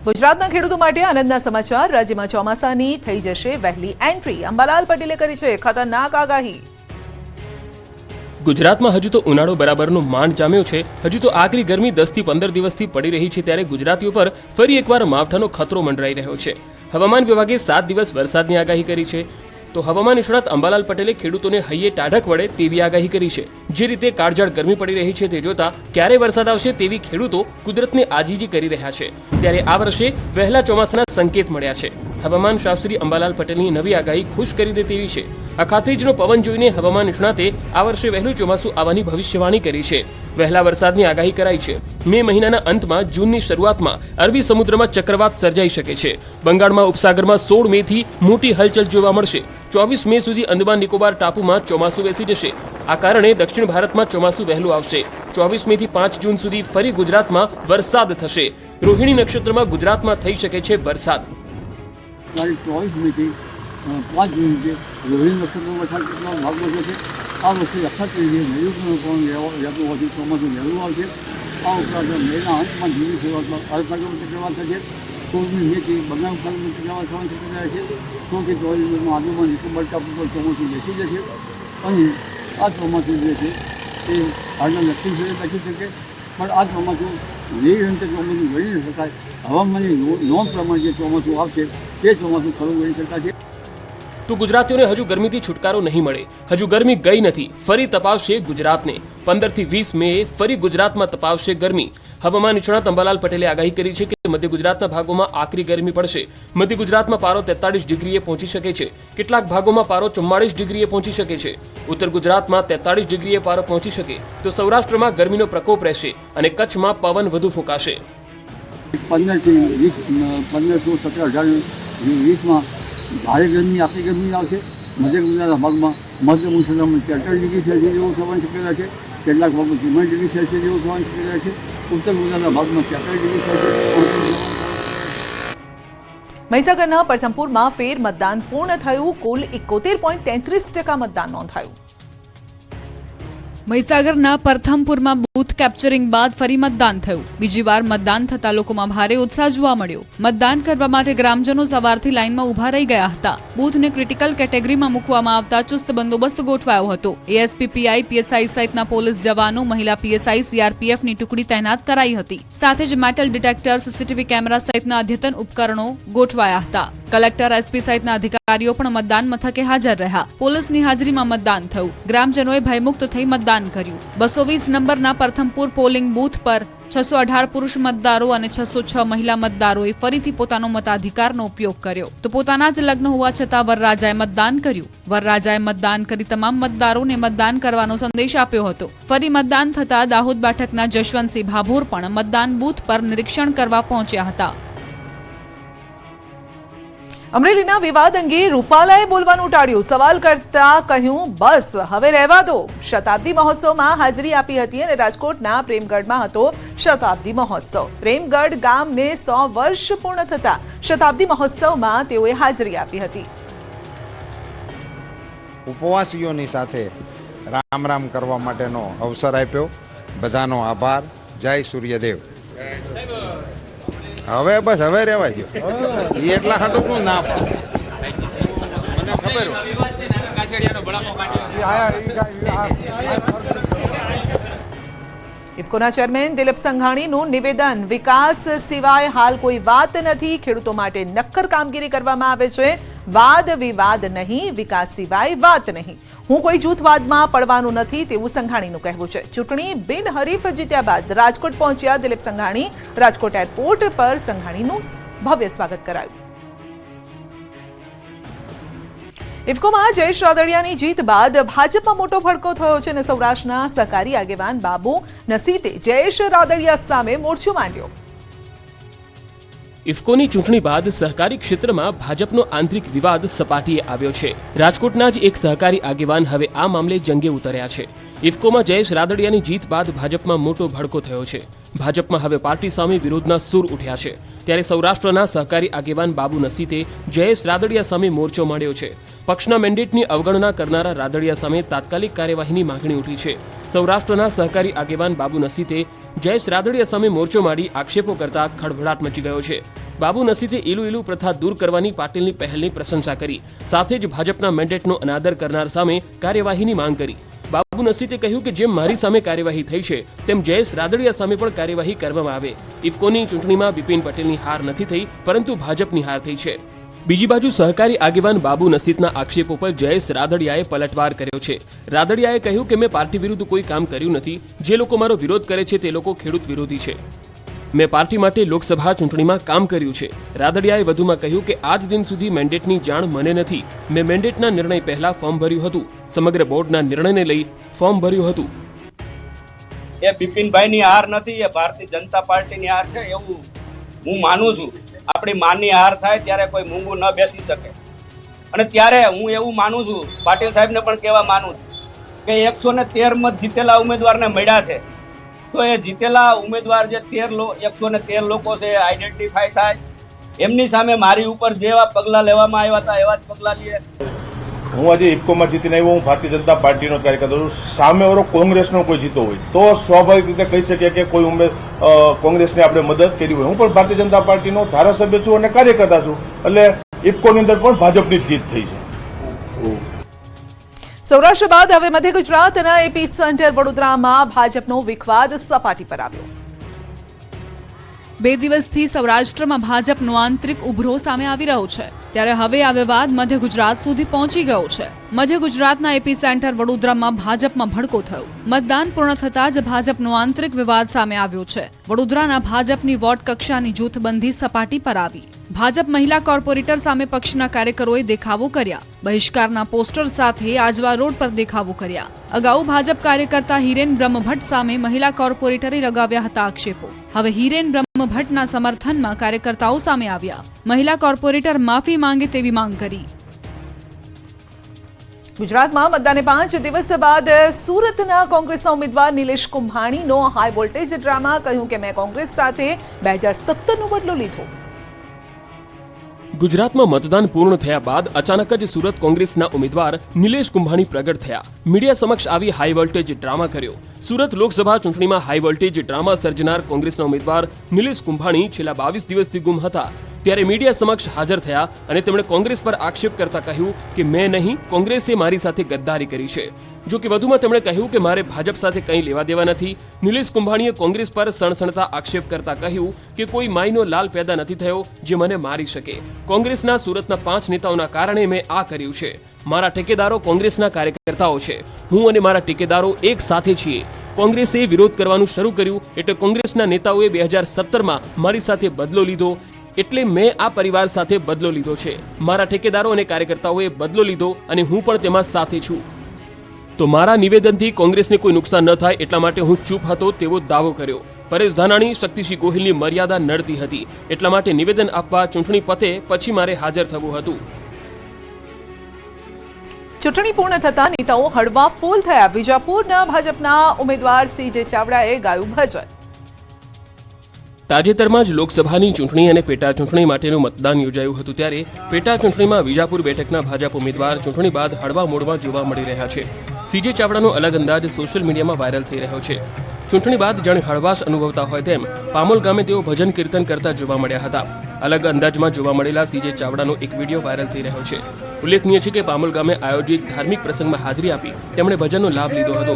ગુજરાતના ખેડૂતો માટે આનંદના સમાચાર। રાજ્યમાં ચોમાસાની થઈ જશે વહેલી એન્ટ્રી। અંબાલાલ પટેલે કરી છે ખતરનાક આગાહી। ગુજરાતમાં હજુ તો ઉનાળો બરાબરનો માંડ જામ્યો છે। હજુ તો આકરી ગરમી 10 થી 15 દિવસથી પડી રહી છે, ત્યારે ગુજરાતીઓ પર ફરી એકવાર માવઠાનો ખતરો મંડરાઈ રહ્યો છે। હવામાન વિભાગે 7 દિવસ વરસાદની આગાહી કરી છે। તો હવામાન નિષ્ણાત અંબાલાલ પટેલે ખેડૂતોને હૈયે ટાઢક વડે તેવી આગાહી કરી છે। જે રીતે કાળઝાળ ગરમી પડી રહી છે તે જોતા ક્યારે વરસાદ આવશે તેવી ખેડૂતો કુદરતને આજીજી કરી રહ્યા છે। ત્યારે આ વર્ષે વહેલા ચોમાસાના સંકેત મળ્યા છે। હવામાન શાસ્ત્રી અંબાલાલ પટેલની નવી આગાહી ખુશ કરી દે તેવી છે। અખાત્રીજનો પવન જોઈને હવામાન નિષ્ણાતે આ વર્ષે વહેલું ચોમાસું આવવાની ભવિષ્યવાણી કરી છે। વહેલા વરસાદની આગાહી કરાઈ છે। મે મહિનાના અંતમાં જૂનની શરૂઆતમાં અરબી સમુદ્રમાં ચક્રવાત સર્જાઈ શકે છે। બંગાળમાં ઉપસાગરમાં 16 મે થી મોટી હલચલ જોવા મળશે। 24 મે સુધી અંદમાન નિકોબાર ટાપુમાં ચોમાસું બેસી જશે। આ કારણે દક્ષિણ ભારતમાં ચોમાસું વહેલું આવશે। 24 મે થી 5 જૂન સુધી ફરી ગુજરાતમાં વરસાદ થશે। રોહિણી નક્ષત્રમાં ગુજરાતમાં થઈ શકે છે વરસાદ। 24 મે થી 5 જૂન સુધી રોહિણી નક્ષત્રમાં વરસાદ કેટલો ભાગ વધે છે। આ વખતે અખાત્રીજે નૈઋત્યનું પવન રહેતું હોવાથી ચોમાસું વહેલું આવશે। આ ઉપરાંત મેના અંતમાં જૂનની શરૂઆતમાં અરબસાગરમાં ચક્રવાત થશે। 16 મે થી બંગાળ ઉપસાગરમાં ચક્રવાત થવાની શક્યતા છે। 16 થી 24 મેમાં અંદમાન નિકોબાર ટાપુ પર ચોમાસું બેસી જશે અને આ ચોમાસું જે છે એ હાલના દક્ષિણ સુધી બેસી શકે, પણ આ ચોમાસું નિરંતર ચોમાસું ગણી ન શકાય। હવામાનની નોંધ પ્રમાણે જે ચોમાસું આવશે તે ચોમાસું ખરું ગણી શકાશે। તો ગુજરાતીઓને હજુ ગરમીથી છુટકારો નહીં મળે। હજુ ગરમી ગઈ નથી, ફરી તપાવશે ગુજરાતને। 15 થી 20 મે ફરી ગુજરાતમાં તપાવશે ગરમી। હવામાન નિષ્ણાત અંબાલાલ પટેલે આગાહી કરી છે કે મધ્ય ગુજરાતના ભાગોમાં આકરી ગરમી પડશે। મધ્ય ગુજરાતમાં પારો 43 ડિગ્રીએ પહોંચી શકે છે। કેટલાક ભાગોમાં પારો 44 ડિગ્રીએ પહોંચી શકે છે। ઉત્તર ગુજરાતમાં 43 ડિગ્રીએ પારો પહોંચી શકે તો સૌરાષ્ટ્રમાં ગરમીનો પ્રકોપ રહેશે અને કચ્છમાં પવન વધુ ફૂંકાશે। 15 થી 20 17 20માં ભારે ગરમી આકરી ગરમી આવશે। મધ્ય ગુજરાતના ભાગમાં મધ્ય મુસલમાનમાં 43 ડિગ્રી સેલ્સિયસ જેવું થવાની શક્યતા છે। કેટલાક ભાગમાં 44 ડિગ્રી સેલ્સિયસ જેવું થવાની શક્યતા છે। ઉત્તર ગુજરાતના ભાગમાં 43 ડિગ્રી સેલ્સિયસ। મહીસાગરના પરથમપુરમાં ફેર મતદાન પૂર્ણ થયું। કુલ 71.33% મતદાન નોંધાયું। મહીસાગરના પરથમપુરમાં બૂથ કેપ્ચરિંગ બાદ ફરી મતદાન થયું। બીજી વાર મતદાન થતા લોકોમાં ભારે ઉત્સાહ જોવા મળ્યો। મતદાન કરવા માટે ગ્રામજનો સવારથી લાઇનમાં ઉભા રહી ગયા હતા। બૂથને ક્રિટિકલ કેટેગરીમાં મૂકવામાં આવતા ચુસ્ત બંદોબસ્ત ગોઠવાયો હતો। એએસપી, પીઆઈ, પીએસઆઈ સહિતના પોલીસ જવાનો, મહિલા પીએસઆઈ, સીઆરપીએફની ટુકડી તૈનાત કરાઈ હતી। સાથે જ મેટલ ડિટેક્ટર, સીસીટીવી કેમેરા સહિતના અદ્યતન ઉપકરણો ગોઠવાયા હતા। કલેક્ટર, એસપી સહિતના અધિકારીઓ પણ મતદાન મથકે હાજર રહ્યા। પોલીસની હાજરીમાં મતદાન થયું। ગ્રામજનોએ ભયમુક્ત થઈ મતદાન કર્યું। 220 નંબરના પરથમપુર પોલિંગ બૂથ પર 618 પુરુષ મતદારો અને 606 મહિલા મતદારોએ ફરીથી પોતાનો મતાધિકારનો ઉપયોગ કર્યો। તો પોતાના જ લગ્ન હોવા છતાં વરરાજાએ મતદાન કર્યું। વરરાજાએ મતદાન કરી તમામ મતદારોને મતદાન કરવાનો સંદેશ આપ્યો હતો। ફરી મતદાન થતા દાહોદ બેઠકના જશવંતસિંહ ભાભોર પણ મતદાન બૂથ પર નિરીક્ષણ કરવા પહોંચ્યા હતા। અમરેલીના વિવાદ અંગે રૂપાલાએ બોલવાનું ટાળ્યું। સવાલ કરતા કહ્યું, બસ હવે રહેવા દો। શતાબ્દી મહોત્સવમાં હાજરી આપી હતી અને રાજકોટના પ્રેમગઢમાં હતો શતાબ્દી મહોત્સવ। પ્રેમગઢ ગામને 100 વર્ષ પૂર્ણ થતા શતાબ્દી મહોત્સવમાં તેઓએ હાજરી આપી હતી। ઉપવાસીઓની સાથે રામ રામ કરવા માટેનો અવસર આપ્યો। બધાનો આભાર। જય સૂર્યદેવ। હવે બસ હવે રહેવા દો। એ એટલા હાટું ના મને ખબર ઇફકોના ચેરમેન દિલીપ સંઘાણીનું નિવેદન, વિકાસ સિવાય હાલ કોઈ વાત નથી। ખેડૂતો માટે નક્કર કામગીરી કરવામાં આવે છે। વાદ વિવાદ નહીં, વિકાસ સિવાય વાત નહીં। હું કોઈ જૂથવાદમાં પડવાનું નથી તેવું સંઘાણીનું કહેવું છે। ચૂંટણી બિનહરીફ જીત્યા બાદ રાજકોટ પહોંચ્યા દિલીપ સંઘાણી। રાજકોટ એરપોર્ટ પર સંઘાણીનું ભવ્ય સ્વાગત કરાયું। ઇફકોમાં જયેશ રાદડિયાની જીત બાદ ભાજપમાં મોટો ભડકો થયો છે અને સૌરાષ્ટ્રના સહકારી આગેવાન બાબુ નસીતે જયેશ રાદડિયા સામે મોરચો માંડ્યો। ઇફકોની ચૂંટણી બાદ સહકારી ક્ષેત્રમાં ભાજપનો આંતરિક વિવાદ સપાટીએ આવ્યો છે। રાજકોટના જ એક સહકારી આગેવાન હવે આ મામલે જંગે ઉતર્યા છે। ઇફકોમાં જયેશ રાદડિયાની જીત બાદ ભાજપમાં મોટો ભડકો થયો છે। ભાજપમાં હવે પાર્ટી સામે વિરોધના સૂર ઉઠ્યા છે। ત્યારે સૌરાષ્ટ્રના સહકારી આગેવાન બાબુ નસીતે જયેશ રાદડિયા સામે મોરચો માંડ્યો છે। પક્ષના મેન્ડેટની અવગણના કરનારા રાદડિયા સામે તાત્કાલિક કાર્યવાહીની માંગણી ઉઠી છે। સૌરાષ્ટ્રના સહકારી આગેવાન બાબુ નસીતે જયેશ રાદડિયા સામે મોરચો માંડી આક્ષેપો કરતા ખળભળાટ મચી ગયો છે। બાબુ નસીતે ઈલુ પ્રથા દૂર કરવાની પાટીલની પહેલની પ્રશંસા કરી. સાથે જ ભાજપના મેન્ડેટનો અનાદર કરનાર સામે કાર્યવાહીની માંગ કરી. બાબુ નસીતે કહ્યું કે જેમ મારી સામે કાર્યવાહી થઈ છે તેમ જયેશ રાદડિયા સામે પણ કાર્યવાહી કરવામાં આવે. ઇફકોની ચૂંટણીમાં બિપિન પટેલની હાર નથી થઈ, પરંતુ ભાજપની હાર થઈ છે. બીજી બાજુ સહકારી આગેવાન બાબુ નસીતના આક્ષેપો પર જયેશ રાદડિયાએ પલટવાર કર્યો છે. રાદડિયાએ કહ્યું કે મેં પાર્ટી વિરુદ્ધ કોઈ કામ કર્યું નથી. જે લોકો મારો વિરોધ કરે છે તે લોકો ખેડૂત વિરોધી છે. મેં પાર્ટી માટે લોકસભા ચૂંટણીમાં કામ કર્યું છે. રાદડિયાએ વધુમાં કહ્યું કે આજ દિન સુધી મેન્ડેટની જાણ મને નથી. મેં મેન્ડેટના નિર્ણય પહેલા ફોર્મ ભર્યું હતું. સમગ્ર બોર્ડના નિર્ણયને લઈ ફોર્મ ભર્યું હતું. એ બિપિનભાઈની હાર નથી, એ ભારતીય જનતા પાર્ટીની હાર છે એવું હું માનું છું. આપણી માનની હાર થાય ત્યારે કોઈ મૂંગું ન બેસી શકે. અને ત્યારે હું એવું માનું છું, પાટીલ સાહેબને પણ કહેવા માનું છું કે 113 મત જીતેલા ઉમેદવારને મળ્યા છે, તો એ જીતેલા ઉમેદવાર જે 113 લોકો છે એ આઈડેન્ટિફાય થાય. એમની સામે મારી ઉપર જેવા પગલાં લેવામાં આવ્યા હતા એવા જ પગલાં લઈએ. હું આજે ઇફકોમાં જીતીને આવ્યો. હું ભારતીય જનતા પાર્ટીનો કાર્યકર્તા છું. સામેવાળો કોંગ્રેસનો કોઈ જીતો હોય તો સ્વાભાવિક રીતે કહી શકીએ કે કોઈ કોંગ્રેસને આપણે મદદ કરી હોય. હું પણ ભારતીય જનતા પાર્ટીનો ધારાસભ્ય છું અને કાર્યકર્તા છું, એટલે ઇફકોની અંદર પણ ભાજપની જ જીત થઈ છે. સૌરાષ્ટ્ર બાદ હવે મધ્ય ગુજરાતના એપી સેન્ટર વડોદરામાં ભાજપનો વિખવાદ સપાટી પર આવ્યો. 2 દિવસથી સૌરાષ્ટ્રમાં ભાજપનો આંતરિક ઉભરો સામે આવી રહ્યો છે, ત્યારે હવે આ વિવાદ મધ્ય ગુજરાત સુધી પહોંચી ગયો છે. મધ્ય ગુજરાતના એપી સેન્ટર વડોદરામાં ભાજપમાં ભડકો થયો. મતદાન પૂર્ણ થતાં જ ભાજપનો આંતરિક વિવાદ સામે આવ્યો છે. વડોદરાના ભાજપની વોર્ડ કક્ષાની જૂથબંધી સપાટી પર આવી. ભાજપ મહિલા કોર્પોરેટર સામે પક્ષના કાર્યકરોએ દેખાવો કર્યા. બહિષ્કારના પોસ્ટર સાથે આજવા રોડ પર દેખાવો કર્યા. અગાઉ ભાજપ કાર્યકર્તા હિરેન બ્રહ્મભટ્ટ સામે મહિલા કોર્પોરેટરે લગાવ્યા હતા આક્ષેપો. હવે હિરેન બ્રહ્મભટ્ટના સમર્થનમાં કાર્યકર્તાઓ સામે આવ્યા. મહિલા કોર્પોરેટર માફી માંગે તેવી માંગ કરી. ગુજરાતમાં મતદાને 5 દિવસ બાદ સુરતના કોંગ્રેસના ઉમેદવાર નિલેશ કુંભાણીનો હાઈ વોલ્ટેજ ડ્રામા. કહ્યું કે મેં કોંગ્રેસ સાથે 2017નો બદલો લીધો. ગુજરાતમાં મતદાન પૂર્ણ થયા બાદ અચાનક જ સુરત કોંગ્રેસના ઉમેદવાર નિલેશ કુંભાણી પ્રગટ થયા. મીડિયા સમક્ષ આવી હાઈ વોલ્ટેજ ડ્રામા કર્યો. સુરત લોકસભા ચૂંટણીમાં હાઈ વોલ્ટેજ ડ્રામા સર્જનાર કોંગ્રેસના ઉમેદવાર નિલેશ કુંભાણી છેલ્લા 22 દિવસથી ગુમ હતા. ત્યારે મીડિયા સમક્ષ હાજર થયા અને તેમણે કોંગ્રેસ પર આક્ષેપ કરતા કહ્યું કે મેં નહીં, કોંગ્રેસે મારી સાથે ગદ્દારી કરી છે. જો કે વધુમાં તેમણે કહ્યું કે મારે ભાજપ સાથે કંઈ લેવા દેવા નથી. નિલેશ કુંભાણીએ કોંગ્રેસ પર સણસણતા આક્ષેપ કરતા કહ્યું કે કોઈ માયનો લાલ પેદા નથી થયો જે મને મારી શકે. કોંગ્રેસના સુરતના 5 નેતાઓના કારણે મેં આ કર્યું છે. મારા ઠેકેદારો કોંગ્રેસના કાર્યકર્તાઓ છે. હું અને મારા ઠેકેદારો એક સાથે છીએ. કોંગ્રેસે વિરોધ કરવાનું શરૂ કર્યું એટલે કોંગ્રેસના નેતાઓએ 2017માં મારી સાથે બદલો લીધો. એટલે મેં આ પરિવાર સાથે બદલો લીધો છે. મારા ઠેકેદારો અને કાર્યકર્તાઓએ બદલો લીધો અને હું પણ તેમાં સાથે છું. તો મારા નિવેદનથી કોંગ્રેસને કોઈ નુકસાન ન થાય એટલા માટે હું ચૂપ હતો તેવો દાવો કર્યો. પરેશ ધાનાણી, શક્તિસિંહ ગોહિલની મર્યાદા નડતી હતી, એટલા માટે નિવેદન આપવા ચૂંટણી પતે પછી મારે હાજર થવું હતું. ચૂંટણી પૂર્ણ થતા નેતાઓ હળવા ફૂલ થયા. વિજાપુરના ભાજપના ઉમેદવાર CJ ચાવડાએ ગાયું ભજન. તાજેતરમાં જ લોકસભાની ચૂંટણી અને પેટા ચૂંટણી માટેનું મતદાન યોજાયું હતું. ત્યારે પેટા ચૂંટણીમાં વિજાપુર બેઠકના ભાજપ ઉમેદવાર ચૂંટણી બાદ હળવા મોડમાં જોવા મળી રહ્યા છે. CJ ચાવડાનો અલગ અંદાજ સોશિયલ મીડિયામાં વાયરલ થઈ રહ્યો છે. ચૂંટણી બાદ જાણે હળવાશ અનુભવતા હોય તેમ પામોલ ગામે તેઓ ભજન કીર્તન કરતા જોવા મળ્યા હતા. અલગ અંદાજમાં જોવા મળેલા CJ ચાવડાનો એક વિડીયો વાયરલ થઈ રહ્યો છે. ઉલ્લેખનીય છે કે પામોલ ગામે આયોજિત ધાર્મિક પ્રસંગમાં હાજરી આપી તેમણે ભજનનો લાભ લીધો હતો.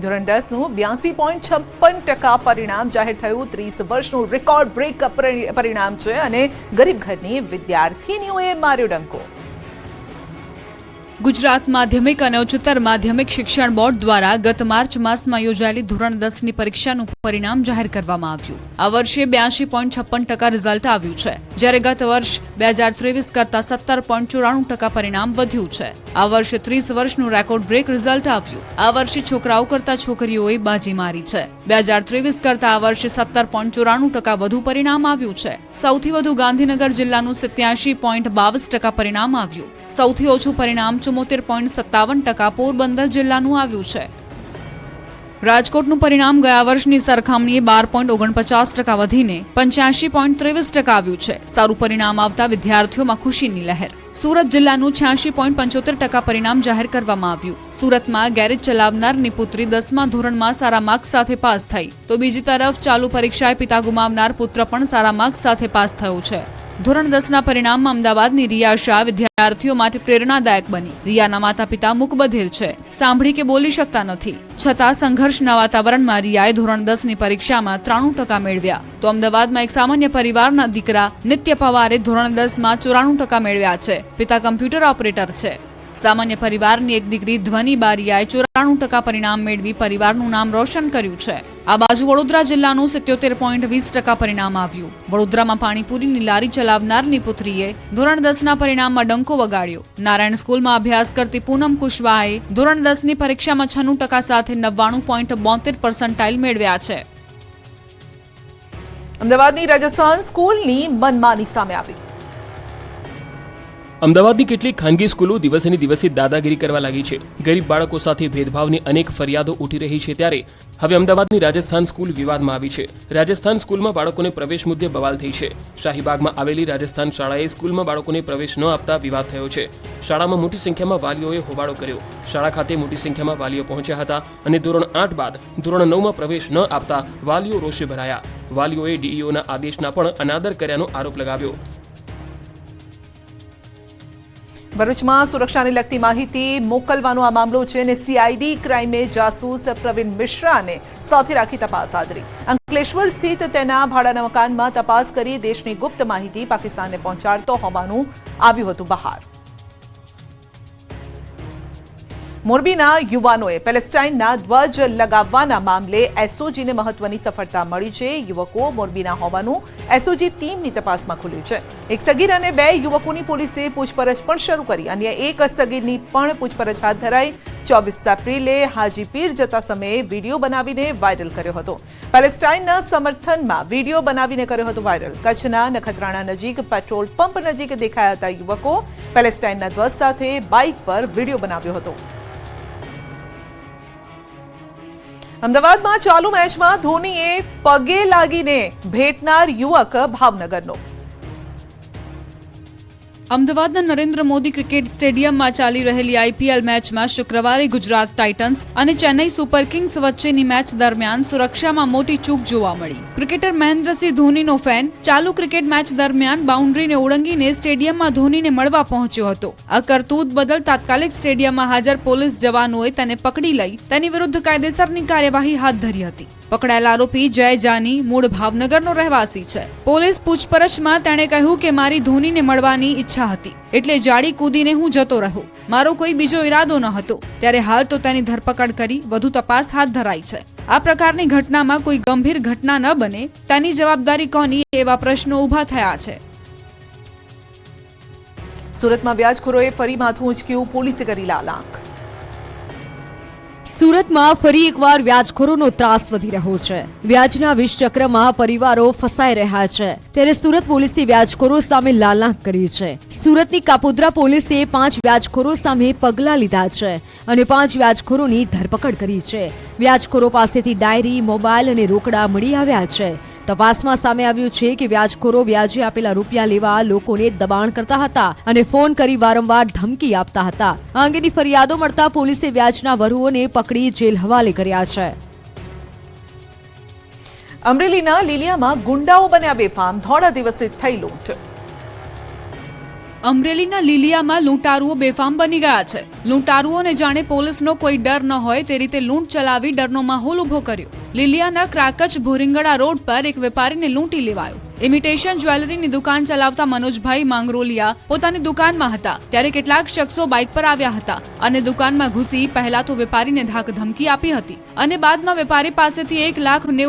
ધોરણ 10નું 82.56% પરિણામ જાહેર થયું. 30 વર્ષનું રેકોર્ડ બ્રેક પરિણામ છે અને ગરીબ ઘરની વિદ્યાર્થીનીઓએ માર્યો ડંકો. ગુજરાત માધ્યમિક અને ઉચ્ચતર માધ્યમિક શિક્ષણ બોર્ડ દ્વારા ગત માર્ચ માસમાં યોજાયેલી ધોરણ 10ની પરીક્ષાનું પરિણામ જાહેર કરવામાં આવ્યું. આ વર્ષે 82.56% રિઝલ્ટ આવ્યું છે, જ્યારે ગત વર્ષ 2023 કરતા 17.94% પરિણામ વધ્યું છે. આ વર્ષે 30 વર્ષનું રેકોર્ડ બ્રેક રિઝલ્ટ આવ્યું. આ વર્ષે છોકરાઓ કરતા છોકરીઓએ બાજી મારી છે. 2023 કરતા આ વર્ષે 17.94% વધુ પરિણામ આવ્યું છે. સૌથી વધુ ગાંધીનગર જિલ્લાનું 87.22% પરિણામ આવ્યું. સૌથી ઓછું પરિણામ 74.57% પોરબંદર જિલ્લાનું આવ્યું છે. રાજકોટનું પરિણામ ગયા વર્ષની સરખામણીએ 12.49% વધીને 85.23% આવ્યું છે. સારું પરિણામ આવતા વિદ્યાર્થીઓમાં ખુશીની લહેર. સુરત જિલ્લાનું 86.75% પરિણામ જાહેર કરવામાં આવ્યું. સુરતમાં ગેરેજ ચલાવનારની પુત્રી 10મા ધોરણમાં સારા માર્ક્સ સાથે પાસ થઈ, તો બીજી તરફ ચાલુ પરીક્ષાએ પિતા ગુમાવનાર પુત્ર પણ સારા માર્ક્સ સાથે પાસ થયો છે. ધોરણ 10ના પરિણામમાં અમદાવાદની રિયા શાહ વિદ્યાર્થીઓ માટે પ્રેરણાદાયક બની. રિયાના માતા પિતા મૂકબધિર છે, સાંભળી કે બોલી શકતા નથી. છતાં સંઘર્ષના વાતાવરણમાં રિયાએ ધોરણ 10ની પરીક્ષામાં 93% મેળવ્યા. તો અમદાવાદમાં એક સામાન્ય પરિવારના દીકરા નિત્ય પવારે ધોરણ 10માં 94% મેળવ્યા છે. પિતા કમ્પ્યુટર ઓપરેટર છે. સામાન્ય પરિવારની એક દીકરી ધ્વની બારિયાએ 94% પરિણામ મેળવી પરિવારનું નામ રોશન કર્યું છે. આ બાજુ વડોદરા જિલ્લાનું 77.20% પરિણામ આવ્યું. વડોદરામાં પાણીપુરીની લારી ચલાવનારની પુત્રીએ ધોરણ 10ના પરિણામમાં ડંકો વગાડ્યો. નારાયણ સ્કૂલમાં અભ્યાસ કરતી પૂનમ કુશવાહાએ ધોરણ 10ની પરીક્ષામાં 96% સાથે 99.72% મેળવ્યા છે. અમદાવાદની રાજસ્થાન સ્કૂલની મનમાની સામે આવી. અમદાવાદની કેટલીક ખાનગી સ્કૂલો દિવસેને દિવસે દાદાગીરી કરવા લાગી છે. ગરીબ બાળકો સાથે ભેદભાવની અનેક ફરિયાદો ઉઠી રહી છે, ત્યારે હવે અમદાવાદની રાજસ્થાન સ્કૂલ વિવાદમાં આવી છે. રાજસ્થાન સ્કૂલમાં બાળકોને પ્રવેશ મુદ્દે બવાલ થઈ છે. શાહીબાગમાં આવેલી રાજસ્થાન શાળાએ સ્કૂલમાં બાળકોને પ્રવેશ ન આપતા વિવાદ થયો છે. શાળામાં મોટી સંખ્યામાં વાલીઓએ હોબાળો કર્યો. શાળા ખાતે મોટી સંખ્યામાં વાલીઓ પહોંચ્યા હતા અને ધોરણ 8 બાદ ધોરણ 9માં પ્રવેશ ન આપતા વાલીઓ રોષે ભરાયા. વાલીઓએ ડીઈઓના આદેશના પણ અનાદર કર્યાનો આરોપ લગાવ્યો. ભરૂચમાં સુરક્ષાને લગતી માહિતી મોકલવાનો આ મામલો છે અને સીઆઈડી ક્રાઇમે જાસૂસ પ્રવીણ મિશ્રાને સાથે રાખી તપાસ હાથ ધરી. અંકલેશ્વર સ્થિત તેના ભાડાના મકાનમાં તપાસ કરી દેશની ગુપ્ત માહિતી પાકિસ્તાનને પહોંચાડતો હોવાનું આવ્યું હતું બહાર. મોરબીના યુવાનોએ પેલેસ્ટાઇનના ધ્વજ લગાવવાના મામલે એસઓજીને મહત્વની સફળતા મળી છે. યુવકો મોરબીના હોવાનું એસઓજી ટીમની તપાસમાં ખુલ્યું છે. એક સગીર અને 2 યુવકોની પોલીસે પૂછપરછ પણ શરૂ કરી. અન્ય એક સગીરની પણ પૂછપરછ હાથ ધરાઈ. 24 એપ્રિલે હાજીપીર જતા સમયે વિડીયો બનાવીને વાયરલ કર્યો હતો. પેલેસ્ટાઇનના સમર્થનમાં વિડીયો બનાવીને કર્યો હતો વાયરલ. કચ્છના નખત્રાણા નજીક પેટ્રોલ પંપ નજીક દેખાયા હતા યુવકો. પેલેસ્ટાઇનના ધ્વજ સાથે બાઇક પર વિડીયો બનાવ્યો હતો. અમદાવાદમાં ચાલુ મેચમાં ધોનીએ પગે લાગીને ભેટનાર યુવક ભાવનગરનો. અમદાવાદના નરેન્દ્ર મોદી ક્રિકેટ સ્ટેડિયમમાં ચાલી રહેલી આઈપીએલ મેચમાં શુક્રવારે ગુજરાત ટાઇટન્સ અને ચેન્નઈ સુપર કિંગ્સ વચ્ચેની મેચ દરમિયાન સુરક્ષામાં મોટી ચૂક જોવા મળી. ક્રિકેટર મહેન્દ્રસિંહ ધોનીનો ફેન ચાલુ ક્રિકેટ મેચ દરમિયાન બાઉન્ડ્રીને ઓળંગીને સ્ટેડિયમમાં ધોનીને મળવા પહોંચ્યો હતો. આ કરતૂત બદલ તાત્કાલિક સ્ટેડિયમમાં હાજર પોલીસ જવાનોએ તેને પકડી લઈ તેની વિરુદ્ધ કાયદેસરની કાર્યવાહી હાથ ધરી હતી. પકડાયેલા આરોપી જય જાની મૂળ ભાવનગરનો રહેવાસી છે. પોલીસ પૂછપરછમાં તેણે કહ્યું કે મારી ધોનીને મળવાની ઈચ્છા હતી, એટલે જાડી કૂદીને હું જતો રહ્યો. મારો કોઈ બીજો ઈરાદો ન હતો. ત્યારે હાલ તો તેની ધરપકડ કરી વધુ તપાસ હાથ ધરાઈ છે. આ પ્રકારની ઘટનામાં કોઈ ગંભીર ઘટના ન બને તેની જવાબદારી કોની, એવા પ્રશ્નો ઊભા થયા છે. સુરતમાં વ્યાજખોરોએ ફરી માથું ઉંચક્યું. પોલીસે કરી લાલાંક. સુરતમાં ફરી એકવાર વ્યાજખોરોનો ત્રાસ વધી રહ્યો છે. વ્યાજના વિષચક્રમાં પરિવારો ફસાઈ રહ્યા છે. ત્યારે સુરત પોલીસે વ્યાજખોરો સામે લાલાંક કરી છે. સુરતની કાપોદ્રા પોલીસે 5 વ્યાજખોરો સામે પગલાં લીધા છે અને 5 વ્યાજખોરોની ધરપકડ કરી છે. વ્યાજખોરો પાસેથી ડાયરી, મોબાઈલ અને રોકડા મળી આવ્યા છે. તપાસમાં સામે આવ્યું છે કે વ્યાજખોરો વ્યાજે આપેલા રૂપિયા લેવા લોકોને દબાણ કરતા હતા અને ફોન કરી વારંવાર ધમકી આપતા હતા. આ અંગેની ફરિયાદો મળતા પોલીસે વ્યાજના વરુઓને પકડી જેલ હવાલે કર્યા છે. અમરેલીના લીલિયામાં ગુંડાઓ બન્યા બેફામ. ધોળા દિવસે થઈ લૂંટ. અમરેલીના લીલિયામાં લૂંટારુઓ બેફામ બની ગયા છે. લૂંટારુઓને જાણે પોલીસનો કોઈ ડર ન હોય તે રીતે લૂંટ ચલાવી ડરનો માહોલ ઉભો કર્યો. લીલિયાના ક્રાકચ ભોરિંગડા રોડ પર એક વેપારીને લૂંટી લેવાયો. ઇમિટેશન જ્વેલરીની દુકાન ચલાવતા મનોજભાઈ માંગરોલિયા પોતાની દુકાનમાં હતા ત્યારે કેટલાક શખ્સો બાઇક પર આવ્યા હતા અને દુકાનમાં ઘૂસી પહેલા તો વેપારીને ધાક ધમકી આપી હતી અને બાદમાં વેપારી પાસેથી 1,90,000